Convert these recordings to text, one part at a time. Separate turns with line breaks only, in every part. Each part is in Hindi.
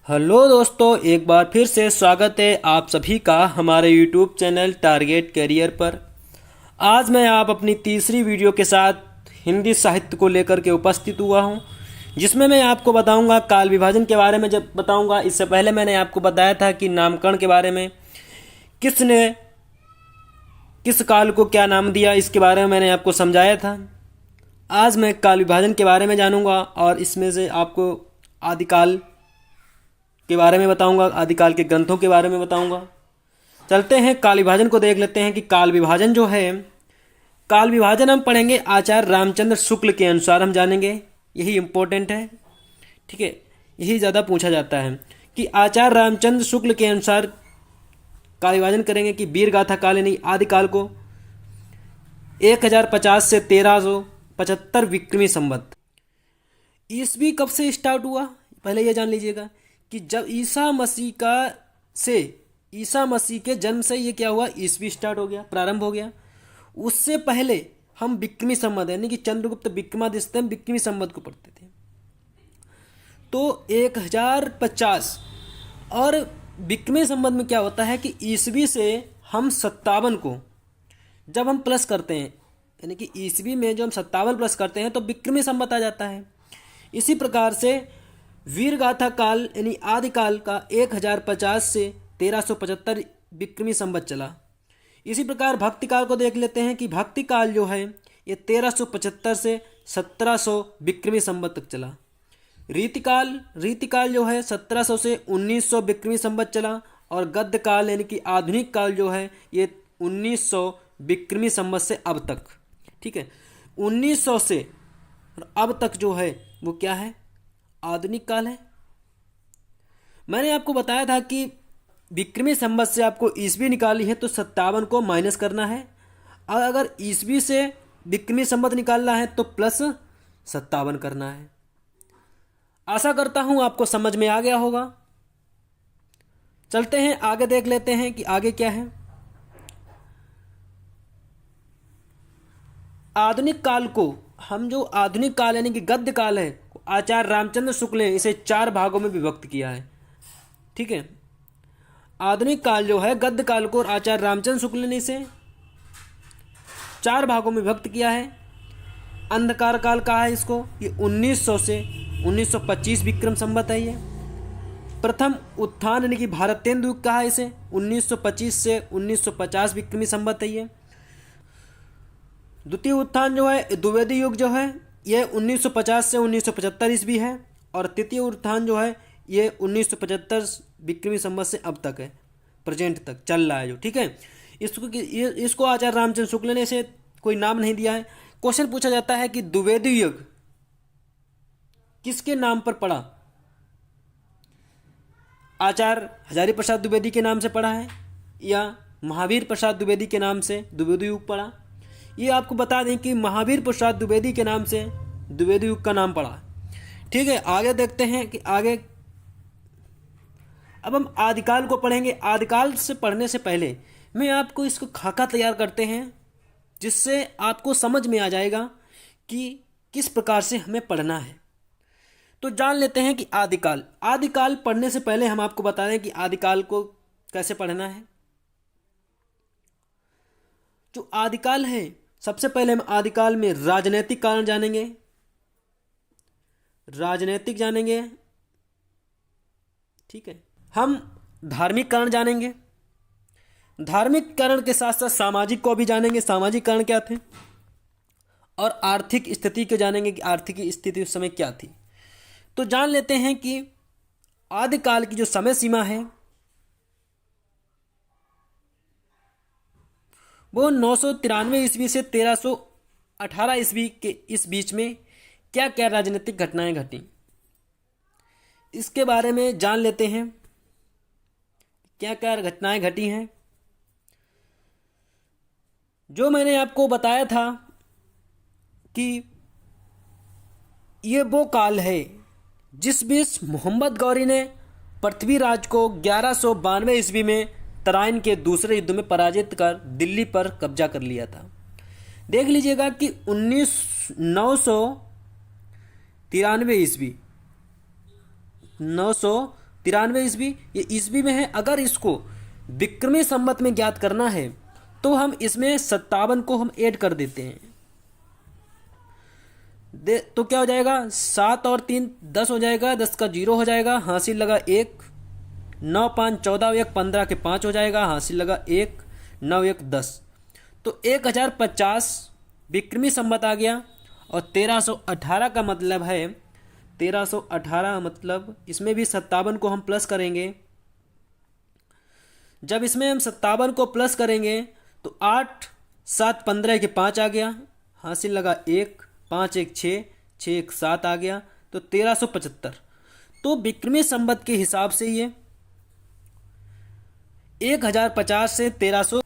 हेलो दोस्तों, एक बार फिर से स्वागत है आप सभी का हमारे यूट्यूब चैनल टारगेट करियर पर। आज मैं आप अपनी तीसरी वीडियो के साथ हिंदी साहित्य को लेकर के उपस्थित हुआ हूं, जिसमें मैं आपको बताऊंगा काल विभाजन के बारे में। जब बताऊंगा, इससे पहले मैंने आपको बताया था कि नामकरण के बारे में, किसने किस काल को क्या नाम दिया, इसके बारे में मैंने आपको समझाया था। आज मैं काल विभाजन के बारे में जानूंगा और इसमें से आपको आदिकाल के बारे में बताऊंगा, आदिकाल के ग्रंथों के बारे में बताऊंगा। चलते हैं काल विभाजन को देख लेते हैं कि काल विभाजन जो है, काल विभाजन हम पढ़ेंगे आचार्य रामचंद्र शुक्ल के अनुसार हम जानेंगे। यही इम्पोर्टेंट है, ठीक है, यही ज़्यादा पूछा जाता है कि आचार्य रामचंद्र शुक्ल के अनुसार काल विभाजन करेंगे कि वीर गाथा काल यानी आदिकाल को 1050 से 1375 विक्रमी संवत। ईसवी कब से स्टार्ट हुआ, पहले यह जान लीजिएगा कि जब ईसा मसीह के जन्म से ये क्या हुआ, ईसवी स्टार्ट हो गया, प्रारंभ हो गया। उससे पहले हम विक्रमी संवत यानी कि चंद्रगुप्त विक्रमादित्य विक्रमी संवत को पढ़ते थे। तो 1050 और विक्रमी संवत में क्या होता है कि ईसवी से हम 57 को जब हम प्लस करते हैं, यानी कि ईसवी में जो हम 57 प्लस करते हैं तो विक्रमी संवत आ जाता है। इसी प्रकार से वीर गाथा काल यानी आदिकाल का 1050 से 1375 विक्रमी संवत चला। इसी प्रकार भक्ति काल को देख लेते हैं कि भक्ति काल जो है ये 1375 से 1700 विक्रमी संवत तक चला। रीतिकाल जो है 1700 से 1900 विक्रमी संवत चला। और गद्य काल यानी कि आधुनिक काल जो है ये 1900 विक्रमी संवत से अब तक, ठीक है, 1900 से अब तक जो है वो क्या है, आधुनिक काल है। मैंने आपको बताया था कि विक्रमी संवत से आपको ईसवी निकाली है तो 57 को माइनस करना है, और अगर ईसवी से विक्रमी संवत निकालना है तो प्लस 57 करना है। आशा करता हूं आपको समझ में आ गया होगा। चलते हैं आगे, देख लेते हैं कि आगे क्या है। आधुनिक काल को हम जो आधुनिक काल यानी कि गद्य काल है, आचार्य रामचंद्र शुक्ल ने इसे 4 भागों में विभक्त किया है, ठीक है। आधुनिक काल जो है गद्य काल को आचार्य रामचंद्र शुक्ल ने इसे 4 भागों में विभक्त किया है। अंधकार काल कहा है इसको, ये 1900 से 1925 विक्रम संवत है। ये प्रथम उत्थान यानी कि भारतेंदु युग कहा है इसे, 1925 से 1950 विक्रमी संवत है। ये द्वितीय उत्थान जो है द्विवेदी युग जो है ये 1950 से 1975 ईस्वी है। और तृतीय उत्थान जो है ये 1975 विक्रमी संवत से अब तक है, प्रेजेंट तक चल रहा है जो, ठीक है। इसको आचार्य रामचंद्र शुक्ल ने इसे कोई नाम नहीं दिया है। क्वेश्चन पूछा जाता है कि द्विवेदी युग किसके नाम पर पड़ा, आचार्य हजारी प्रसाद द्विवेदी के नाम से पड़ा है या महावीर प्रसाद द्विवेदी के नाम से द्विवेदी युग पड़ा। ये आपको बता दें कि महावीर प्रसाद द्विवेदी के नाम से द्विवेदी युग का नाम पड़ा, ठीक है। आगे देखते हैं कि आगे अब हम आदिकाल को पढ़ेंगे। आदिकाल से पढ़ने से पहले मैं आपको इसको खाका तैयार करते हैं, जिससे आपको समझ में आ जाएगा कि किस प्रकार से हमें पढ़ना है। तो जान लेते हैं कि आदिकाल पढ़ने से पहले हम आपको बता दें कि आदिकाल को कैसे पढ़ना है। जो आदिकाल है, सबसे पहले हम आदिकाल में राजनैतिक कारण जानेंगे, ठीक है। हम धार्मिक कारण जानेंगे, धार्मिक कारण के साथ साथ सामाजिक को भी जानेंगे, सामाजिक कारण क्या थे। और आर्थिक स्थिति को जानेंगे कि आर्थिक स्थिति उस समय क्या थी। तो जान लेते हैं कि आदिकाल की जो समय सीमा है वो 993 ईस्वी से 1318 ईस्वी के इस बीच में क्या क्या राजनीतिक घटनाएं घटी, इसके बारे में जान लेते हैं। क्या क्या घटनाएं घटी हैं, जो मैंने आपको बताया था कि ये वो काल है जिस बीच मोहम्मद गौरी ने पृथ्वीराज को 1192 ईस्वी में तराइन के दूसरे युद्ध में पराजित कर दिल्ली पर कब्जा कर लिया था। देख लीजिएगा कि 993 ईस्वी 993 ईस्वी, ये ईस्वी में है। अगर इसको विक्रमी संवत में ज्ञात करना है तो हम इसमें 57 को हम ऐड कर देते हैं। तो क्या हो जाएगा, 7 और 3 10 हो जाएगा, 10 का 0 हो जाएगा, हासिल लगा 1, 9 5 14, 1 15 के 5 हो जाएगा, हासिल लगा 1, 9 1 10। तो 1050 विक्रमी संवत आ गया। और 1318 का मतलब है, 1318 मतलब इसमें भी 57 को हम प्लस करेंगे। जब इसमें हम 57 को प्लस करेंगे तो 8 7 15 के 5 आ गया, हासिल लगा 1, 5 1 6, 6 1 7 आ गया। तो 1375। तो विक्रमी संवत के हिसाब से ये 1050 से 1300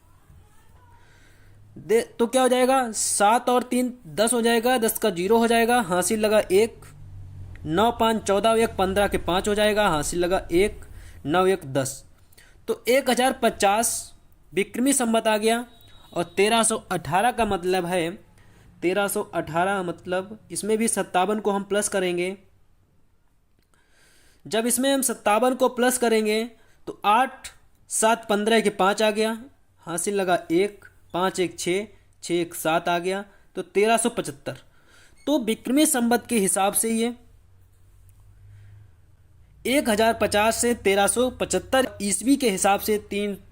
तो क्या हो जाएगा, 7 और 3 10 हो जाएगा, 10 का 0 हो जाएगा, हासिल लगा 1, 9 5 14, 1 15 के 5 हो जाएगा, हासिल लगा 1, 9 1 10। तो 1050 विक्रमी संवत आ गया। और 1318 का मतलब है, 1318 मतलब इसमें भी 57 को हम प्लस करेंगे। जब इसमें हम 57 को प्लस करेंगे तो 8 7 15 के 5 आ गया, हासिल लगा 1, 5 1 6, 6 1 7 आ गया। तो 1375। तो विक्रमी संवत के हिसाब से ये 1050 से 1375 ईस्वी के हिसाब से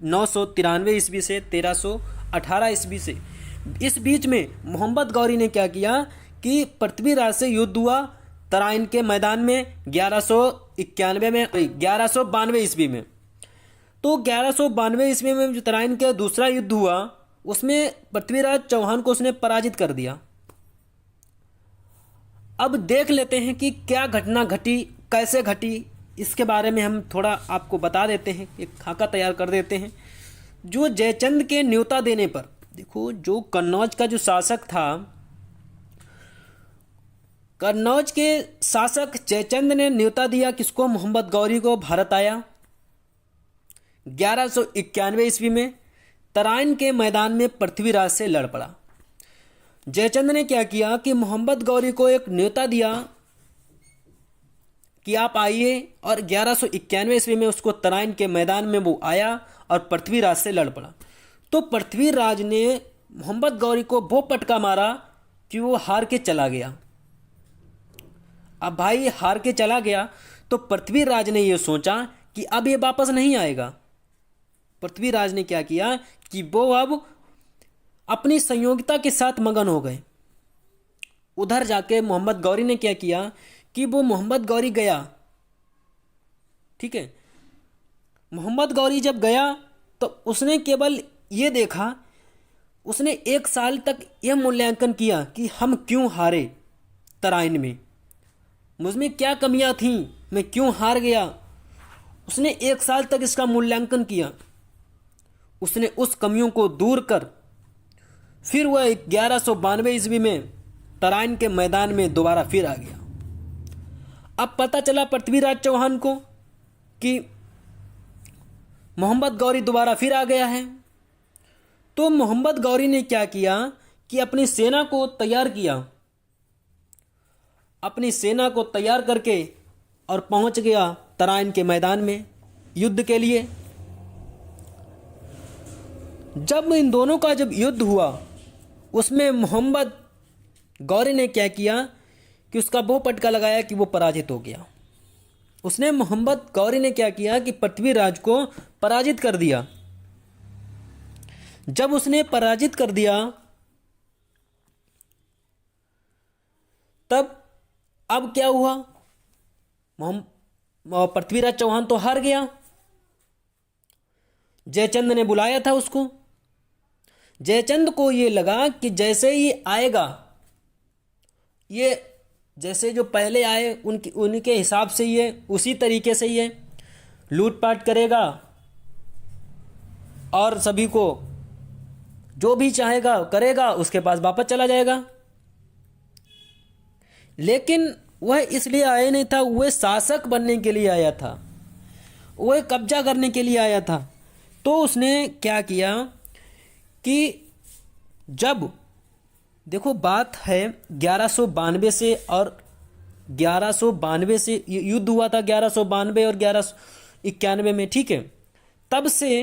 993 ईस्वी से 1318 ईस्वी से इस बीच में मोहम्मद गौरी ने क्या किया कि पृथ्वीराज से युद्ध हुआ तराइन के मैदान में 1192 में, 1192 ईस्वी में। तो 1192 ईस्वी में जो तराइन का दूसरा युद्ध हुआ उसमें पृथ्वीराज चौहान को उसने पराजित कर दिया। अब देख लेते हैं कि क्या घटना घटी, कैसे घटी, इसके बारे में हम थोड़ा आपको बता देते हैं, एक खाका तैयार कर देते हैं। जो जयचंद के न्योता देने पर, देखो जो कन्नौज का जो शासक था, कन्नौज के शासक जयचंद ने न्योता दिया किसको, मोहम्मद गौरी को। भारत आया 1191 ईस्वी में तराइन के मैदान में पृथ्वीराज से लड़ पड़ा। जयचंद ने क्या किया कि मोहम्मद गौरी को एक न्योता दिया कि आप आइए, और 1191 ईस्वी में उसको तराइन के मैदान में वो आया और पृथ्वीराज से लड़ पड़ा। तो पृथ्वीराज ने मोहम्मद गौरी को वो पटका मारा कि वो हार के चला गया। अब भाई हार के चला गया तो पृथ्वीराज ने ये सोचा कि अब ये वापस नहीं आएगा। पृथ्वीराज ने क्या किया कि वो अब अपनी संयोगिता के साथ मगन हो गए। उधर जाके मोहम्मद गौरी ने क्या किया कि वो मोहम्मद गौरी गया, ठीक है। मोहम्मद गौरी जब गया तो उसने केवल ये देखा, उसने 1 साल तक यह मूल्यांकन किया कि हम क्यों हारे तराइन में, मुझमें क्या कमियां थीं, मैं क्यों हार गया। उसने 1 साल तक इसका मूल्यांकन किया। उसने उस कमियों को दूर कर फिर वह 1192 ईस्वी में तराइन के मैदान में दोबारा फिर आ गया। अब पता चला पृथ्वीराज चौहान को कि मोहम्मद गौरी दोबारा फिर आ गया है। तो मोहम्मद गौरी ने क्या किया कि अपनी सेना को तैयार किया, अपनी सेना को तैयार करके और पहुंच गया तराइन के मैदान में युद्ध के लिए। जब इन दोनों का जब युद्ध हुआ उसमें मोहम्मद गौरी ने क्या किया कि उसका वो पटका लगाया कि वो पराजित हो गया। उसने मोहम्मद गौरी ने क्या किया कि पृथ्वीराज को पराजित कर दिया। जब उसने पराजित कर दिया तब अब क्या हुआ, पृथ्वीराज चौहान तो हार गया। जयचंद ने बुलाया था उसको। जयचंद को ये लगा कि जैसे ही आएगा, ये जैसे जो पहले आए उनके हिसाब से ये उसी तरीके से ये लूटपाट करेगा और सभी को जो भी चाहेगा करेगा, उसके पास वापस चला जाएगा। लेकिन वह इसलिए आया नहीं था, वह शासक बनने के लिए आया था, वह कब्जा करने के लिए आया था। तो उसने क्या किया कि जब देखो बात है 1192 से और 1192 से युद्ध हुआ था, 1192 और 1191 में, ठीक है। तब से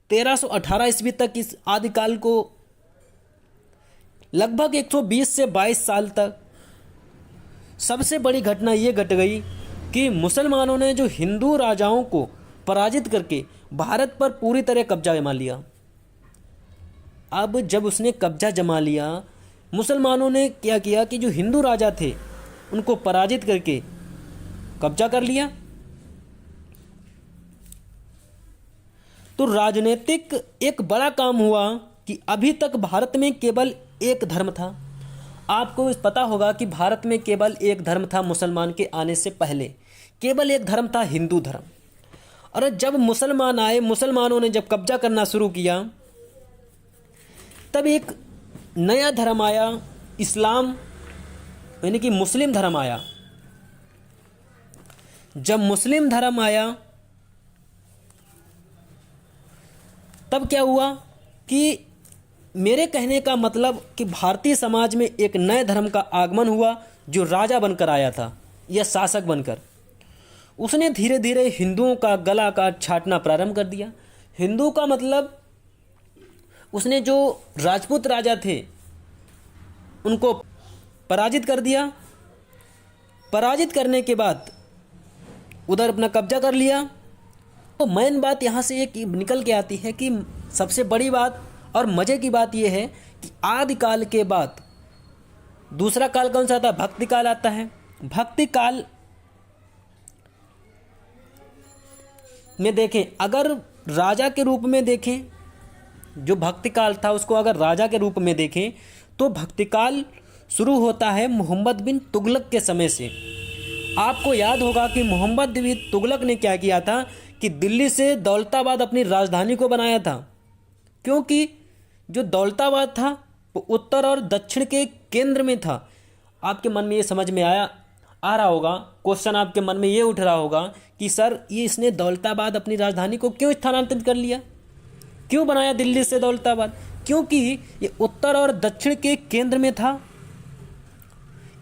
1318 ईस्वी तक इस आदिकाल को लगभग 120 से 22 साल तक सबसे बड़ी घटना ये घट गई कि मुसलमानों ने जो हिंदू राजाओं को पराजित करके भारत पर पूरी तरह कब्जा जमा लिया। अब जब उसने कब्जा जमा लिया, मुसलमानों ने क्या किया कि जो हिंदू राजा थे उनको पराजित करके कब्जा कर लिया। तो राजनीतिक एक बड़ा काम हुआ कि अभी तक भारत में केवल एक धर्म था। आपको पता होगा कि भारत में केवल एक धर्म था मुसलमान के आने से पहले, केवल एक धर्म था, हिंदू धर्म। और जब मुसलमान आए, मुसलमानों ने जब कब्जा करना शुरू किया, तब एक नया धर्म आया, इस्लाम, यानी कि मुस्लिम धर्म आया। जब मुस्लिम धर्म आया तब क्या हुआ कि मेरे कहने का मतलब कि भारतीय समाज में एक नए धर्म का आगमन हुआ, जो राजा बनकर आया था या शासक बनकर। उसने धीरे धीरे हिंदुओं का गला काट छाटना प्रारंभ कर दिया। हिंदू का मतलब उसने जो राजपूत राजा थे उनको पराजित कर दिया। पराजित करने के बाद उधर अपना कब्जा कर लिया। तो मेन बात यहाँ से एक निकल के आती है कि सबसे बड़ी बात और मज़े की बात यह है कि आदिकाल के बाद दूसरा काल कौन सा आता है? भक्ति काल आता है। भक्ति काल में देखें, अगर राजा के रूप में देखें, जो भक्ति काल था उसको अगर राजा के रूप में देखें तो भक्ति काल शुरू होता है मोहम्मद बिन तुगलक के समय से। आपको याद होगा कि मोहम्मद बिन तुगलक ने क्या किया था कि दिल्ली से दौलताबाद अपनी राजधानी को बनाया था, क्योंकि जो दौलताबाद था वो उत्तर और दक्षिण के केंद्र में था। आपके मन में ये समझ में आ रहा होगा, क्वेश्चन आपके मन में ये उठ रहा होगा कि सर ये इसने दौलताबाद अपनी राजधानी को क्यों स्थानांतरित कर लिया, क्यों बनाया दिल्ली से दौलताबाद? क्योंकि ये उत्तर और दक्षिण के केंद्र में था,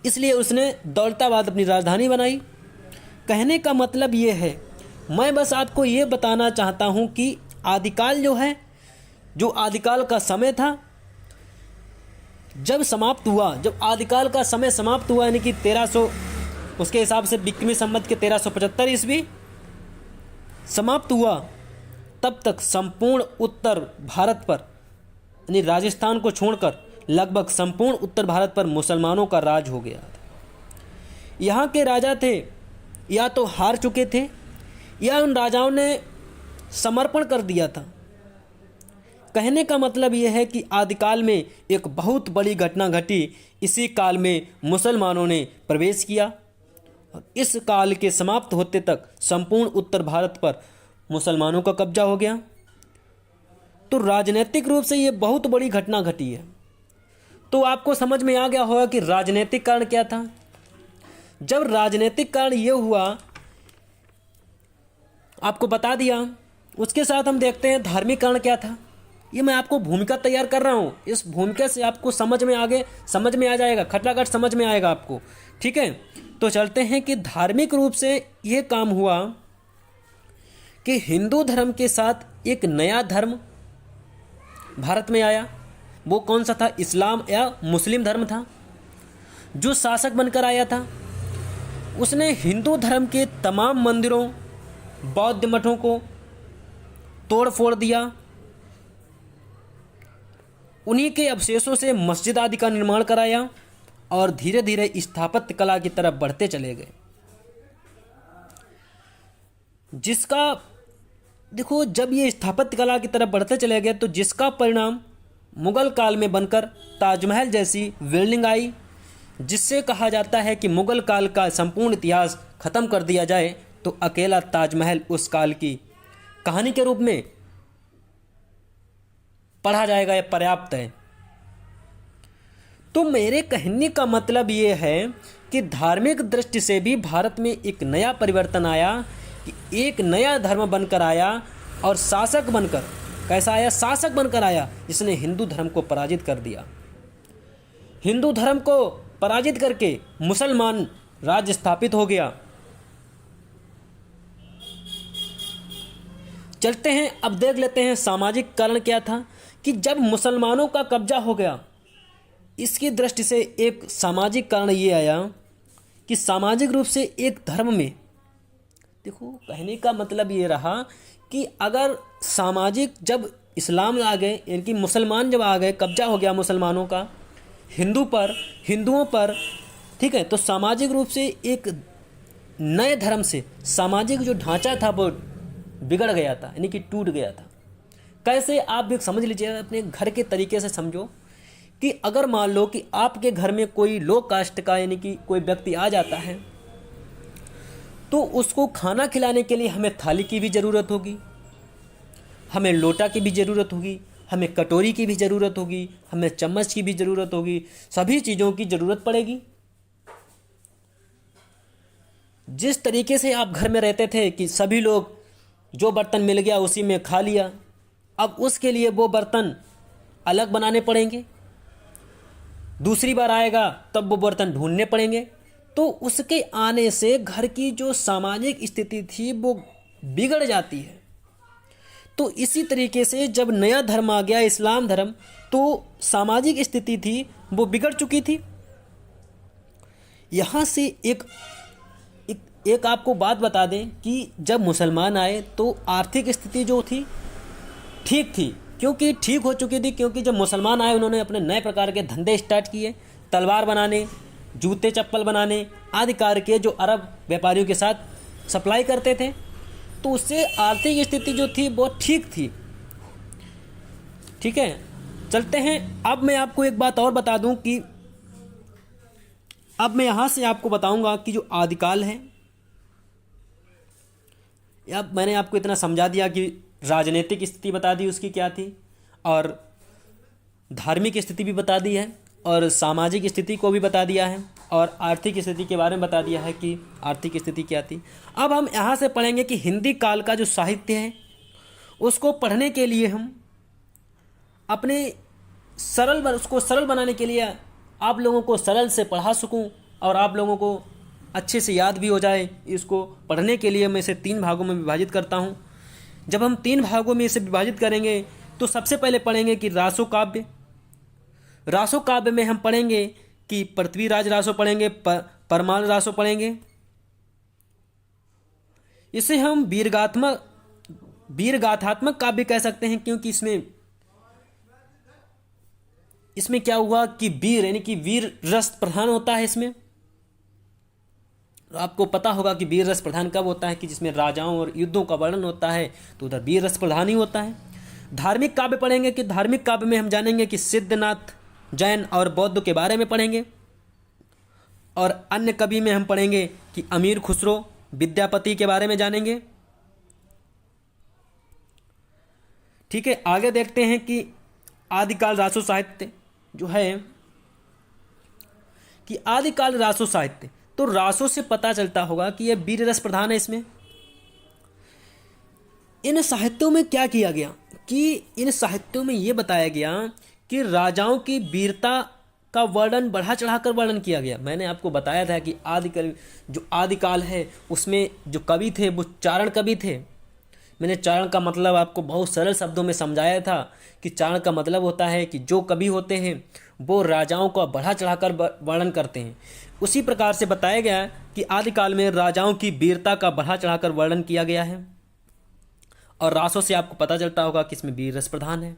इसलिए उसने दौलताबाद अपनी राजधानी बनाई। कहने का मतलब ये है, मैं बस आपको ये बताना चाहता हूँ कि आदिकाल जो है, जो आदिकाल का समय था जब समाप्त हुआ, जब आदिकाल का समय समाप्त हुआ, यानी कि 1300 उसके हिसाब से 21वीं संवत के 1375 ईस्वी समाप्त हुआ, तब तक संपूर्ण उत्तर भारत पर, यानी राजस्थान को छोड़कर लगभग संपूर्ण उत्तर भारत पर मुसलमानों का राज हो गया था। यहाँ के राजा थे या तो हार चुके थे या उन राजाओं ने समर्पण कर दिया था। कहने का मतलब यह है कि आदिकाल में एक बहुत बड़ी घटना घटी। इसी काल में मुसलमानों ने प्रवेश किया और इस काल के समाप्त होते तक संपूर्ण उत्तर भारत पर मुसलमानों का कब्जा हो गया। तो राजनीतिक रूप से ये बहुत बड़ी घटना घटी है। तो आपको समझ में आ गया होगा कि राजनीतिक कारण क्या था। जब राजनीतिक कारण ये हुआ, आपको बता दिया, उसके साथ हम देखते हैं धार्मिक कारण क्या था। ये मैं आपको भूमिका तैयार कर रहा हूँ, इस भूमिका से आपको समझ में आ जाएगा, खटाखट समझ में आएगा आपको, ठीक है। तो चलते हैं कि धार्मिक रूप से ये काम हुआ कि हिंदू धर्म के साथ एक नया धर्म भारत में आया। वो कौन सा था? इस्लाम या मुस्लिम धर्म था। जो शासक बनकर आया था उसने हिंदू धर्म के तमाम मंदिरों, बौद्ध मठों को तोड़ फोड़ दिया। उन्हीं के अवशेषों से मस्जिद आदि का निर्माण कराया और धीरे धीरे स्थापत्य कला की तरफ बढ़ते चले गए। जिसका देखो, जब ये स्थापत्य कला की तरफ बढ़ते चले गए तो जिसका परिणाम मुगल काल में बनकर ताजमहल जैसी बिल्डिंग आई, जिससे कहा जाता है कि मुगल काल का संपूर्ण इतिहास खत्म कर दिया जाए तो अकेला ताजमहल उस काल की कहानी के रूप में पढ़ा जाएगा, यह पर्याप्त है। तो मेरे कहने का मतलब ये है कि धार्मिक दृष्टि से भी भारत में एक नया परिवर्तन आया, कि एक नया धर्म बनकर आया और शासक बनकर, कैसा आया? शासक बनकर आया, जिसने हिंदू धर्म को पराजित कर दिया। हिंदू धर्म को पराजित करके मुसलमान राज्य स्थापित हो गया। चलते हैं, अब देख लेते हैं सामाजिक कारण क्या था कि जब मुसलमानों का कब्जा हो गया, इसकी दृष्टि से एक सामाजिक कारण ये आया कि सामाजिक रूप से एक धर्म में, देखो कहने का मतलब ये रहा कि अगर सामाजिक, जब इस्लाम आ गए, इनकी मुसलमान जब आ गए, कब्जा हो गया मुसलमानों का हिंदुओं पर, ठीक है, तो सामाजिक रूप से एक नए धर्म से सामाजिक जो ढांचा था वो बिगड़ गया था, यानी कि टूट गया था। कैसे, आप भी समझ लीजिए, अपने घर के तरीके से समझो कि अगर मान लो कि आपके घर में कोई लो कास्ट का यानी कि कोई व्यक्ति आ जाता है, तो उसको खाना खिलाने के लिए हमें थाली की भी ज़रूरत होगी, हमें लोटा की भी ज़रूरत होगी, हमें कटोरी की भी ज़रूरत होगी, हमें चम्मच की भी ज़रूरत होगी, सभी चीज़ों की ज़रूरत पड़ेगी। जिस तरीके से आप घर में रहते थे कि सभी लोग जो बर्तन मिल गया उसी में खा लिया, अब उसके लिए वो बर्तन अलग बनाने पड़ेंगे, दूसरी बार आएगा तब वो बर्तन ढूंढने पड़ेंगे। तो उसके आने से घर की जो सामाजिक स्थिति थी वो बिगड़ जाती है। तो इसी तरीके से जब नया धर्म आ गया, इस्लाम धर्म, तो सामाजिक स्थिति थी वो बिगड़ चुकी थी। यहाँ से एक आपको बात बता दें कि जब मुसलमान आए तो आर्थिक स्थिति जो थी ठीक थी, क्योंकि ठीक हो चुकी थी, क्योंकि जब मुसलमान आए उन्होंने अपने नए प्रकार के धंधे स्टार्ट किए, तलवार बनाने, जूते चप्पल बनाने आदि कार्य के, जो अरब व्यापारियों के साथ सप्लाई करते थे, तो उससे आर्थिक स्थिति जो थी वो ठीक थी। ठीक है, चलते हैं। अब मैं आपको एक बात और बता दूं कि अब मैं यहाँ से आपको बताऊंगा कि जो आदिकाल है, अब मैंने आपको इतना समझा दिया कि राजनीतिक स्थिति बता दी उसकी क्या थी, और धार्मिक स्थिति भी बता दी है, और सामाजिक स्थिति को भी बता दिया है, और आर्थिक स्थिति के बारे में बता दिया है कि आर्थिक स्थिति क्या थी। अब हम यहाँ से पढ़ेंगे कि हिंदी काल का जो साहित्य है उसको पढ़ने के लिए हम अपने उसको सरल बनाने के लिए आप लोगों को सरल से पढ़ा सकूं और आप लोगों को अच्छे से याद भी हो जाए, इसको पढ़ने के लिए मैं इसे 3 भागों में विभाजित करता हूं। जब हम 3 भागों में इसे विभाजित करेंगे तो सबसे पहले पढ़ेंगे कि रासो काव्य। रासो काव्य में हम पढ़ेंगे कि पृथ्वीराज रासो पढ़ेंगे, परमाल रासो पढ़ेंगे। इसे हम वीरगाथात्मक काव्य कह सकते हैं, क्योंकि इसमें क्या हुआ कि वीर यानी कि वीर रस प्रधान होता है। इसमें आपको पता होगा कि वीर रस प्रधान कब होता है कि जिसमें राजाओं और युद्धों का वर्णन होता है, तो उधर वीर रस प्रधान ही होता है। धार्मिक काव्य पढ़ेंगे कि धार्मिक काव्य में हम जानेंगे कि सिद्धनाथ, जैन और बौद्ध के बारे में पढ़ेंगे, और अन्य कवि में हम पढ़ेंगे कि अमीर खुसरो, विद्यापति के बारे में जानेंगे। ठीक है, आगे देखते हैं कि आदिकाल रासो साहित्य जो है, कि आदिकाल रासो साहित्य, तो रासो से पता चलता होगा कि यह वीर रस प्रधान है। इसमें इन साहित्यों में क्या किया गया कि इन साहित्यों में यह बताया गया कि राजाओं की वीरता का वर्णन बढ़ा चढ़ाकर वर्णन किया गया। मैंने आपको बताया था कि आदिकाल है उसमें जो कवि थे वो चारण कवि थे। मैंने चारण का मतलब आपको बहुत सरल शब्दों में समझाया था कि चारण का मतलब होता है कि जो कवि होते हैं वो राजाओं का बढ़ा चढ़ाकर वर्णन करते हैं। उसी प्रकार से बताया गया कि आदिकाल में राजाओं की वीरता का बढ़ा चढ़ाकर वर्णन किया गया है, और रासों से आपको पता चलता होगा कि इसमें वीर रस प्रधान है।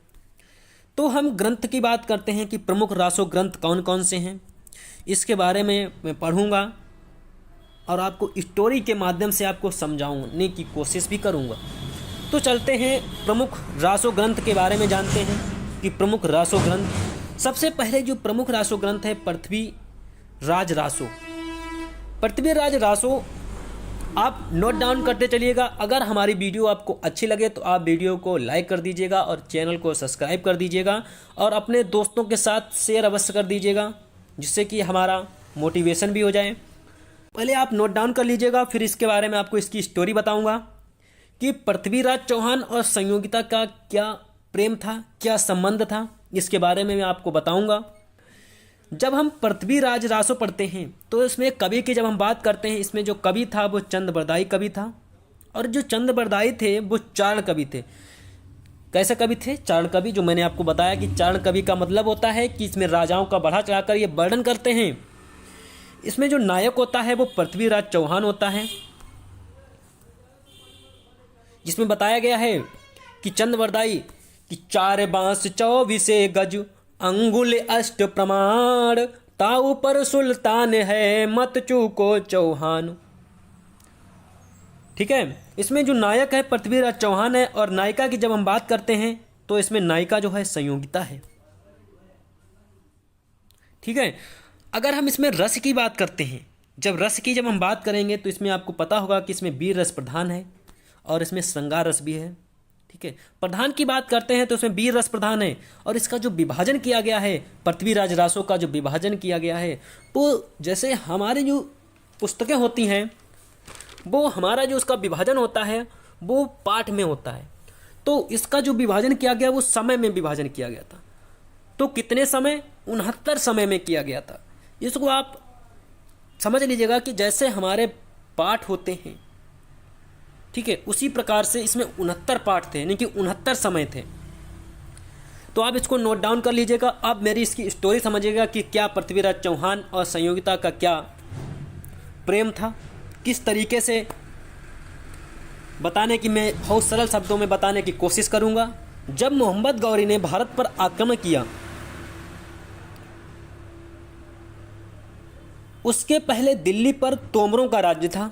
तो हम ग्रंथ की बात करते हैं कि प्रमुख रासो ग्रंथ कौन कौन से हैं, इसके बारे में मैं पढ़ूंगा और आपको स्टोरी के माध्यम से आपको समझाने की कोशिश भी करूंगा। तो चलते हैं प्रमुख रासो ग्रंथ के बारे में जानते हैं कि प्रमुख रासो ग्रंथ। सबसे पहले जो प्रमुख रासो ग्रंथ है पृथ्वीराज रासो। पृथ्वीराज रासो आप नोट डाउन करते चलिएगा। अगर हमारी वीडियो आपको अच्छी लगे तो आप वीडियो को लाइक कर दीजिएगा और चैनल को सब्सक्राइब कर दीजिएगा, और अपने दोस्तों के साथ शेयर अवश्य कर दीजिएगा, जिससे कि हमारा मोटिवेशन भी हो जाए। पहले आप नोट डाउन कर लीजिएगा, फिर इसके बारे में आपको इसकी स्टोरी बताऊंगा कि पृथ्वीराज चौहान और संयोगिता का क्या प्रेम था, क्या संबंध था, इसके बारे में मैं आपको बताऊंगा। जब हम पृथ्वीराज रासो पढ़ते हैं तो इसमें कवि की जब हम बात करते हैं, इसमें जो कवि था वो चंद बरदाई कवि था। और जो चंद बरदाई थे वो चारण कवि थे। कैसे कवि थे? चारण कवि। जो मैंने आपको बताया कि चारण कवि का मतलब होता है कि इसमें राजाओं का बढ़ा चढ़ाकर ये वर्णन करते हैं। इसमें जो नायक होता है वो पृथ्वीराज चौहान होता है, जिसमें बताया गया है कि चंद बरदाई कि 4 बांस 24 गज अंगुल अष्ट प्रमाण, ताऊ पर सुल्तान है मत चूको चौहान। ठीक है, इसमें जो नायक है पृथ्वीराज चौहान है, और नायिका की जब हम बात करते हैं तो इसमें नायिका जो है संयोगिता है। ठीक है, अगर हम इसमें रस की बात करते हैं, जब हम बात करेंगे तो इसमें आपको पता होगा कि इसमें वीर रस प्रधान है और इसमें श्रृंगार रस भी है। ठीक है, प्रधान की बात करते हैं तो इसमें वीर रस प्रधान है, और इसका जो विभाजन किया गया है, पृथ्वीराज रासों का जो विभाजन किया गया है, तो जैसे हमारी जो पुस्तकें होती हैं वो हमारा जो उसका विभाजन होता है वो पाठ में होता है। तो इसका जो विभाजन किया गया वो समय में विभाजन किया गया था। तो कितने समय? 69 समय में किया गया था। इसको आप समझ लीजिएगा कि जैसे हमारे पाठ होते हैं, ठीक है, उसी प्रकार से इसमें 69 पाठ थे, यानी कि 69 समय थे। तो आप इसको नोट डाउन कर लीजिएगा। अब मेरी इसकी स्टोरी समझिएगा कि क्या पृथ्वीराज चौहान और संयोगिता का क्या प्रेम था, किस तरीके से बताने की मैं बहुत सरल शब्दों में बताने की कोशिश करूंगा। जब मोहम्मद गौरी ने भारत पर आक्रमण किया, उसके पहले दिल्ली पर तोमरों का राज्य था।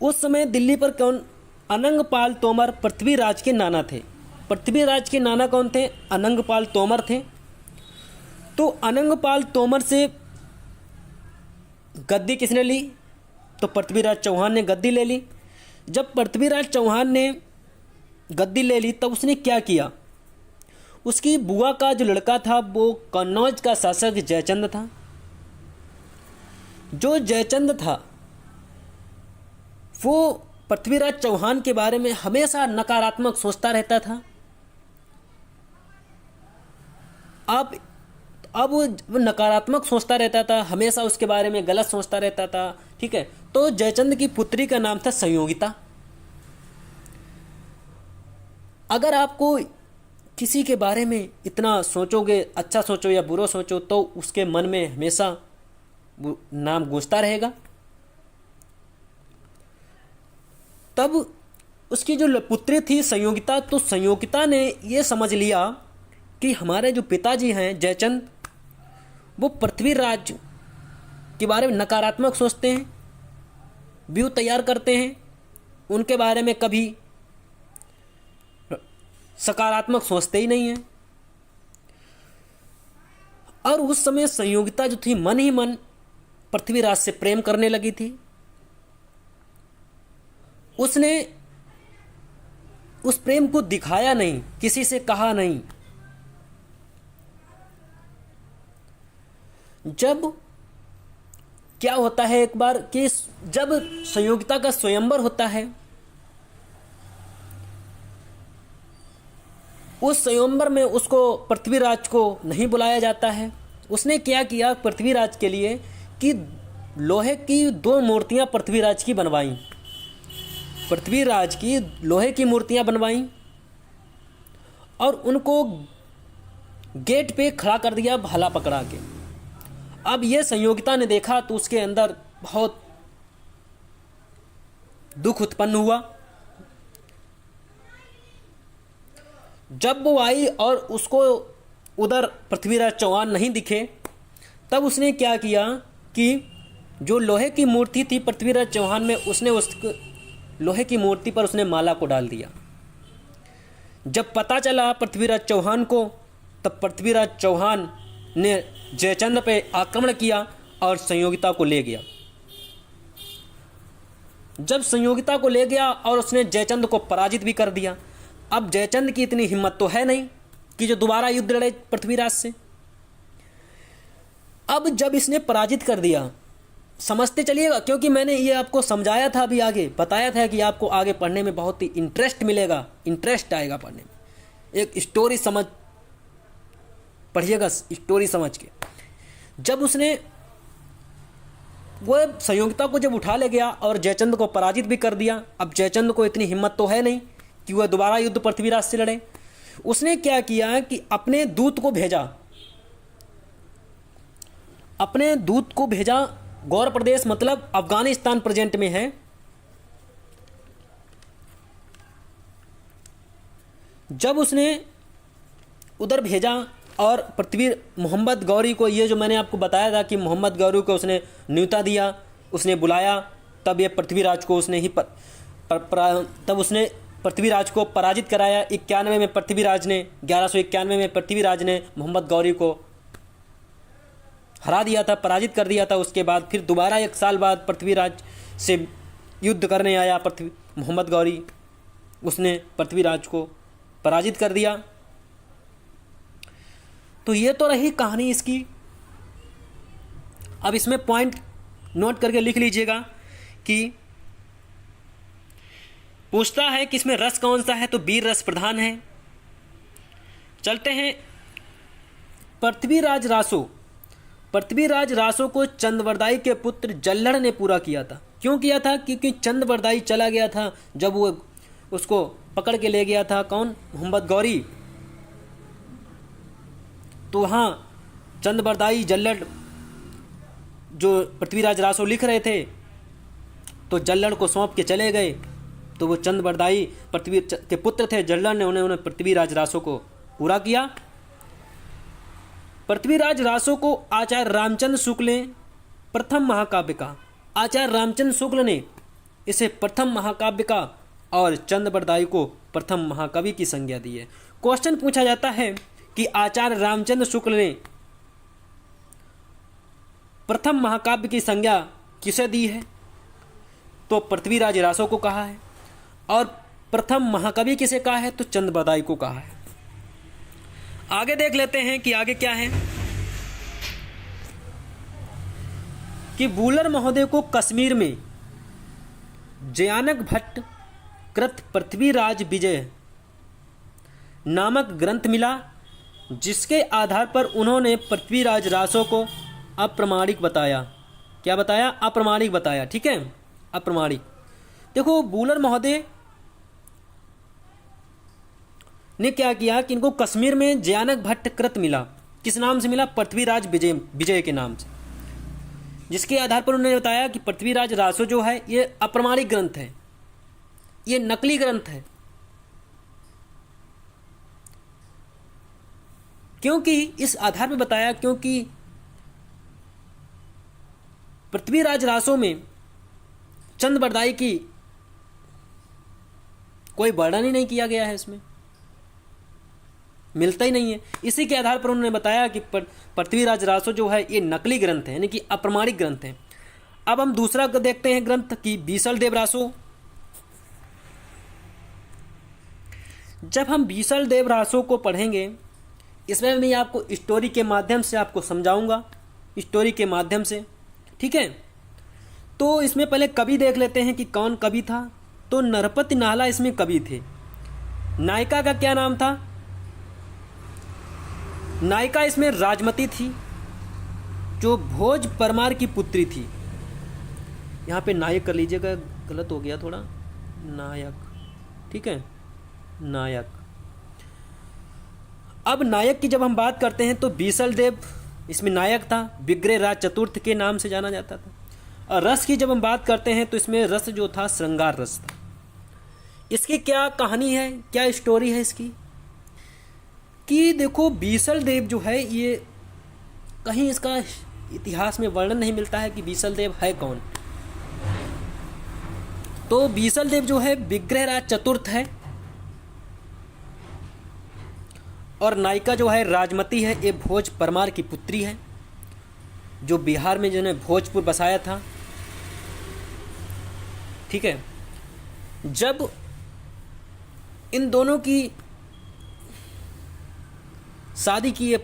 उस समय दिल्ली पर कौन? अनंगपाल तोमर पृथ्वीराज के नाना थे। पृथ्वीराज के नाना कौन थे? अनंगपाल तोमर थे। तो अनंगपाल तोमर से गद्दी किसने ली? तो पृथ्वीराज चौहान ने गद्दी ले ली। जब पृथ्वीराज चौहान ने गद्दी ले ली तब उसने क्या किया? उसकी बुआ का जो लड़का था वो कन्नौज का शासक जयचंद था। जो जयचंद था वो पृथ्वीराज चौहान के बारे में हमेशा नकारात्मक सोचता रहता था। अब वो नकारात्मक सोचता रहता था, हमेशा उसके बारे में गलत सोचता रहता था। ठीक है, तो जयचंद की पुत्री का नाम था संयोगिता। अगर आपको किसी के बारे में इतना सोचोगे, अच्छा सोचो या बुरा सोचो, तो उसके मन में हमेशा वो नाम गूंजता रहेगा। तब उसकी जो पुत्री थी संयोगिता, तो संयोगिता ने ये समझ लिया कि हमारे जो पिताजी हैं जयचंद, वो पृथ्वीराज के बारे में नकारात्मक सोचते हैं, व्यू तैयार करते हैं, उनके बारे में कभी सकारात्मक सोचते ही नहीं हैं। और उस समय संयोगिता जो थी मन ही मन पृथ्वीराज से प्रेम करने लगी थी। उसने उस प्रेम को दिखाया नहीं, किसी से कहा नहीं। जब क्या होता है एक बार कि जब संयोगिता का स्वयंवर होता है, उस स्वयंवर में उसको पृथ्वीराज को नहीं बुलाया जाता है। उसने क्या किया पृथ्वीराज के लिए कि लोहे की 2 मूर्तियां पृथ्वीराज की बनवाई। पृथ्वीराज की लोहे की मूर्तियां बनवाई और उनको गेट पे खड़ा कर दिया भाला पकड़ा के। अब ये संयोगिता ने देखा तो उसके अंदर बहुत दुख उत्पन्न हुआ। जब वो आई और उसको उधर पृथ्वीराज चौहान नहीं दिखे, तब उसने क्या किया कि जो लोहे की मूर्ति थी पृथ्वीराज चौहान में, उसने उस लोहे की मूर्ति पर उसने माला को डाल दिया। जब पता चला पृथ्वीराज चौहान को, तब पृथ्वीराज चौहान ने जयचंद पे आक्रमण किया और संयोगिता को ले गया। जब संयोगिता को ले गया और उसने जयचंद को पराजित भी कर दिया। अब जयचंद की इतनी हिम्मत तो है नहीं कि जो दोबारा युद्ध लड़े पृथ्वीराज से। अब जब इसने पराजित कर दिया, समझते चलिएगा, क्योंकि मैंने ये आपको समझाया था, अभी आगे बताया था कि आपको आगे पढ़ने में बहुत ही इंटरेस्ट मिलेगा, इंटरेस्ट आएगा पढ़ने में। एक स्टोरी पढ़िएगा स्टोरी समझ के। जब उसने वो संयोगिता को जब उठा ले गया और जयचंद को पराजित भी कर दिया, अब जयचंद को इतनी हिम्मत तो है नहीं कि वह दोबारा युद्ध पृथ्वीराज से लड़े। उसने क्या किया कि अपने दूत को भेजा गौर प्रदेश, मतलब अफगानिस्तान प्रेजेंट में है। जब उसने उधर भेजा और पृथ्वी मोहम्मद गौरी को, ये जो मैंने आपको बताया था कि मोहम्मद गौरी को उसने न्योता दिया, उसने बुलाया, तब ये पृथ्वीराज को उसने ही तब उसने पृथ्वीराज को पराजित कराया। 91 में पृथ्वीराज ने 1191 में पृथ्वीराज ने मोहम्मद गौरी को हरा दिया था, पराजित कर दिया था। उसके बाद फिर दोबारा 1 साल बाद पृथ्वीराज से युद्ध करने आया मोहम्मद गौरी, उसने पृथ्वीराज को पराजित कर दिया। तो ये तो रही कहानी इसकी। अब इसमें पॉइंट नोट करके लिख लीजिएगा कि पूछता है कि इसमें रस कौन सा है, तो वीर रस प्रधान है। चलते हैं पृथ्वीराज रासो को चंद्रवरदाई के पुत्र जल्लड़ ने पूरा किया था। क्यों किया था? क्योंकि चंद्रवरदाई चला गया था, जब वो उसको पकड़ के ले गया था, कौन? मोहम्मद गौरी। तो वहाँ चंद्रवरदाई जल्लड़ जो पृथ्वीराज रासो लिख रहे थे, तो जल्लड़ को सौंप के चले गए। तो वो चंद्रवरदाई पृथ्वी के पुत्र थे, जल्लड़ ने उन्हें पृथ्वीराज रासो को पूरा किया। पृथ्वीराज रासो को आचार्य रामचंद्र शुक्ल ने प्रथम महाकाव्य का, आचार्य रामचंद्र शुक्ल ने इसे प्रथम महाकाव्य का और चंद्रवरदाई को प्रथम महाकवि की संज्ञा दी है। क्वेश्चन पूछा जाता है कि आचार्य रामचंद्र शुक्ल ने प्रथम महाकाव्य की संज्ञा किसे दी है? तो पृथ्वीराज रासो को कहा है। और प्रथम महाकवि किसे कहा है? तो चंद्रवरदाई को कहा है। आगे देख लेते हैं कि आगे क्या है कि बूलर महोदय को कश्मीर में जयानक भट्ट कृत पृथ्वीराज विजय नामक ग्रंथ मिला, जिसके आधार पर उन्होंने पृथ्वीराज रासो को अप्रमाणिक बताया। क्या बताया? अप्रमाणिक बताया। ठीक है, अप्रमाणिक। देखो, बूलर महोदय ने क्या किया कि इनको कश्मीर में जयानक भट्ट कृत मिला। किस नाम से मिला? पृथ्वीराज विजय के नाम से, जिसके आधार पर उन्होंने बताया कि पृथ्वीराज रासो जो है ये अप्रमाणिक ग्रंथ है, ये नकली ग्रंथ है। क्योंकि इस आधार पर बताया क्योंकि पृथ्वीराज रासो में चंद्रवरदाई की कोई वर्णन ही नहीं किया गया है, इसमें मिलता ही नहीं है। इसी के आधार पर उन्होंने बताया कि पृथ्वीराज रासो जो है ये नकली ग्रंथ है, यानी कि अप्रमाणिक ग्रंथ है। अब हम दूसरा देखते हैं ग्रंथ की बीसल देव रासो। जब हम बीसल देव रासो को पढ़ेंगे, इसमें मैं आपको स्टोरी के माध्यम से आपको समझाऊंगा, स्टोरी के माध्यम से। ठीक है, तो इसमें पहले कवि देख लेते हैं कि कौन कवि था। तो नरपति नाहला इसमें कवि थे। नायिका का क्या नाम था? नायिका इसमें राजमती थी, जो भोज परमार की पुत्री थी। यहाँ पे नायक कर लीजिएगा, गलत हो गया थोड़ा, नायक। ठीक है, नायक। अब नायक की जब हम बात करते हैं तो बीसल देव इसमें नायक था, विग्रह राज चतुर्थ के नाम से जाना जाता था। और रस की जब हम बात करते हैं तो इसमें रस जो था श्रृंगार रस था। इसकी क्या कहानी है, क्या स्टोरी है इसकी? कि देखो, बीसल देव जो है ये कहीं इसका इतिहास में वर्णन नहीं मिलता है कि बीसल देव है कौन। तो बीसल देव जो है विग्रह राज चतुर्थ है, और नायिका जो है राजमती है, ये भोज परमार की पुत्री है, जो बिहार में जिन्होंने भोजपुर बसाया था। ठीक है, जब इन दोनों की शादी की ये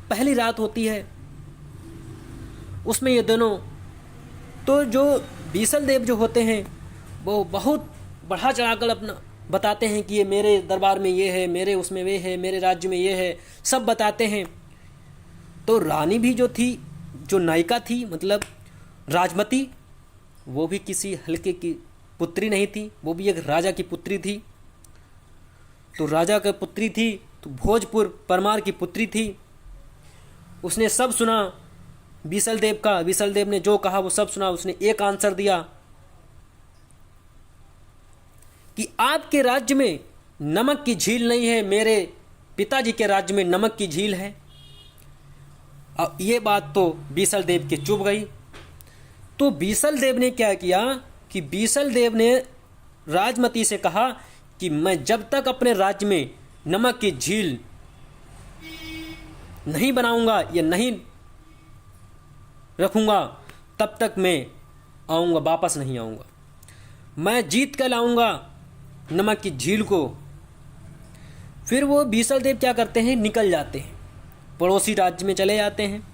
पहली रात होती है, उसमें ये दोनों, तो जो बीसल देव जो होते हैं वो बहुत बढ़ा चढ़ाकर अपना बताते हैं कि ये मेरे दरबार में ये है, मेरे उसमें वे है, मेरे राज्य में ये है, सब बताते हैं। तो रानी भी जो थी, जो नायिका थी मतलब राजमती, वो भी किसी हल्के की पुत्री नहीं थी, वो भी एक राजा की पुत्री थी। तो राजा की पुत्री थी तो भोजपुर परमार की पुत्री थी। उसने सब सुना बीसल देव का, बीसल देव ने जो कहा वो सब सुना। उसने एक आंसर दिया कि आपके राज्य में नमक की झील नहीं है, मेरे पिताजी के राज्य में नमक की झील है। अब ये बात तो बीसल देव के चुभ गई। तो बीसल देव ने क्या किया कि बीसल देव ने राजमती से कहा कि मैं जब तक अपने राज्य में नमक की झील नहीं बनाऊंगा या नहीं रखूंगा तब तक मैं आऊंगा, वापस नहीं आऊंगा। मैं जीत कर लाऊंगा नमक की झील को। फिर वो बीसल देव क्या करते हैं, निकल जाते हैं, पड़ोसी राज्य में चले जाते हैं।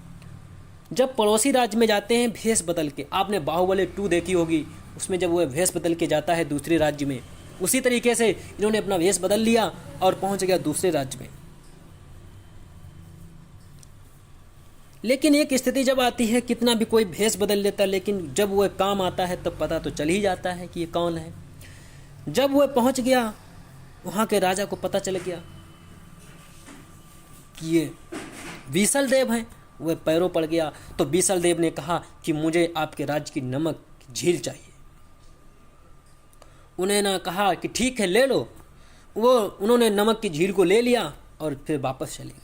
जब पड़ोसी राज्य में जाते हैं भेष बदल के, आपने बाहुबली 2 देखी होगी, उसमें जब वो भेष बदल के जाता है दूसरे राज्य में, उसी तरीके से इन्होंने अपना भेष बदल लिया और पहुंच गया दूसरे राज्य में। लेकिन एक स्थिति जब आती है, कितना भी कोई भेष बदल लेता, लेकिन जब वो काम आता है तब पता तो चल ही जाता है कि ये कौन है। जब वो पहुंच गया वहां के राजा को पता चल गया कि ये बीसल देव हैं, वह पैरों पड़ गया। तो बीसल देव ने कहा कि मुझे आपके राज्य की नमक की झील चाहिए। उन्होंने कहा कि ठीक है ले लो। उन्होंने नमक की झील को ले लिया और फिर वापस चले गए।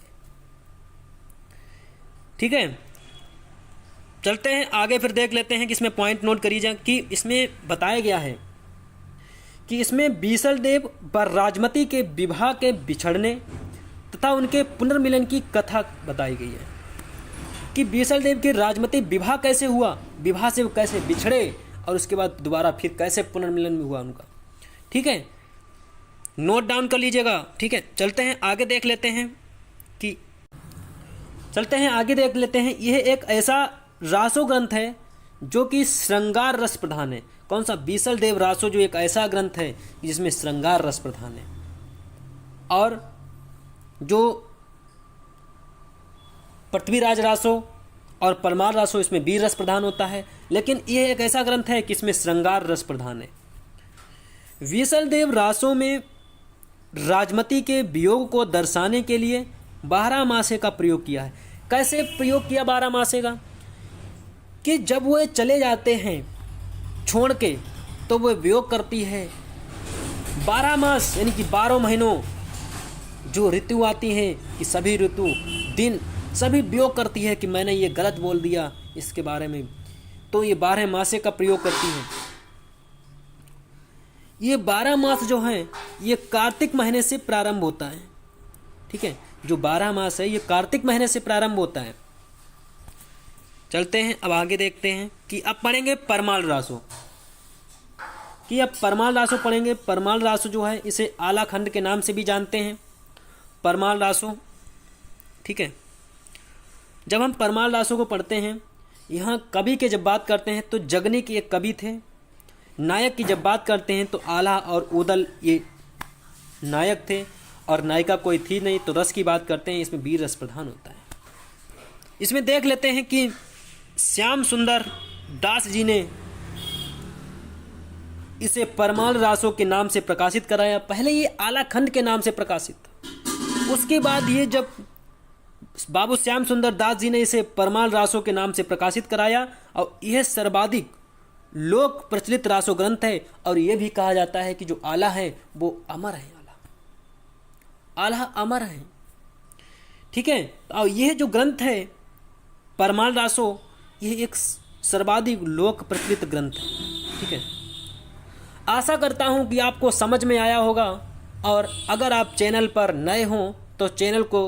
ठीक है, चलते हैं आगे, फिर देख लेते हैं कि इसमें पॉइंट नोट करी जाए कि इसमें बताया गया है कि इसमें बीसल देव व राजमती के विवाह के बिछड़ने तथा उनके पुनर्मिलन की कथा बताई गई है कि बीसल देव के राजमती विवाह कैसे हुआ, विवाह से वो कैसे बिछड़े और उसके बाद दोबारा फिर कैसे पुनर्मिलन में हुआ उनका। ठीक है, नोट डाउन कर लीजिएगा। ठीक है, चलते हैं आगे देख लेते हैं यह एक ऐसा रासो ग्रंथ है जो कि श्रृंगार रस प्रधान है। कौन सा? बीसल देव रासो, जो एक ऐसा ग्रंथ है जिसमें श्रृंगार रस प्रधान है। और जो पृथ्वीराज रासो और परमार रासो, इसमें वीर रस प्रधान होता है। लेकिन यह एक ऐसा ग्रंथ है कि इसमें श्रृंगार रस प्रधान है। बीसल देव रासो में राजमती के वियोग को दर्शाने के लिए 12 मासे का प्रयोग किया है। कैसे प्रयोग किया 12 मासे का? कि जब वो चले जाते हैं छोड़ के तो वो वियोग करती है 12 मास, यानी कि 12 महीनों जो ऋतु आती हैं कि सभी ऋतु दिन सभी वियोग करती है कि मैंने ये गलत बोल दिया इसके बारे में। तो ये 12 मासे का प्रयोग करती है। ये 12 मास जो हैं ये कार्तिक महीने से प्रारंभ होता है। ठीक है, जो 12 मास है ये कार्तिक महीने से प्रारंभ होता है। चलते हैं अब आगे देखते हैं कि अब पढ़ेंगे परमाल रासो, कि अब परमाल रासो पढ़ेंगे। परमाल रासो जो है इसे आला खंड के नाम से भी जानते हैं, परमाल रासो। ठीक है, जब हम परमाल रासो को पढ़ते हैं, यहाँ कवि के जब बात करते हैं तो जगनी के एक कवि थे। नायक की जब बात करते हैं तो आला और उदल ये नायक थे और नायिका कोई थी नहीं। तो रस की बात करते हैं, इसमें वीर रस प्रधान होता है। इसमें देख लेते हैं कि श्याम सुंदर दास जी ने इसे परमाल रासो के नाम से प्रकाशित कराया। पहले ये आला खंड के नाम से प्रकाशित था, उसके बाद ये जब बाबू श्याम सुंदर दास जी ने इसे परमाल रासो के नाम से प्रकाशित कराया और यह सर्वाधिक लोक प्रचलित रासो ग्रंथ है। और यह भी कहा जाता है कि जो आला है वो अमर है, आला अमर है। ठीक है, और यह जो ग्रंथ है परमाल रासो, यह एक सर्वाधिक लोक प्रचलित ग्रंथ है। ठीक है, आशा करता हूं कि आपको समझ में आया होगा। और अगर आप चैनल पर नए हों तो चैनल को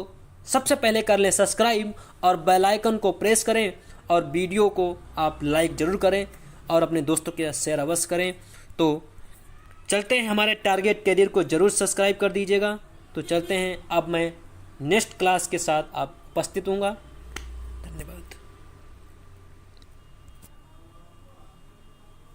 सबसे पहले कर लें सब्सक्राइब और बेल आइकन को प्रेस करें और वीडियो को आप लाइक ज़रूर करें और अपने दोस्तों के साथ शेयर अवश्य करें। तो चलते हैं, हमारे टारगेट कैरियर को ज़रूर सब्सक्राइब कर दीजिएगा। तो चलते हैं, अब मैं नेक्स्ट क्लास के साथ आप उपस्थित हूँगा।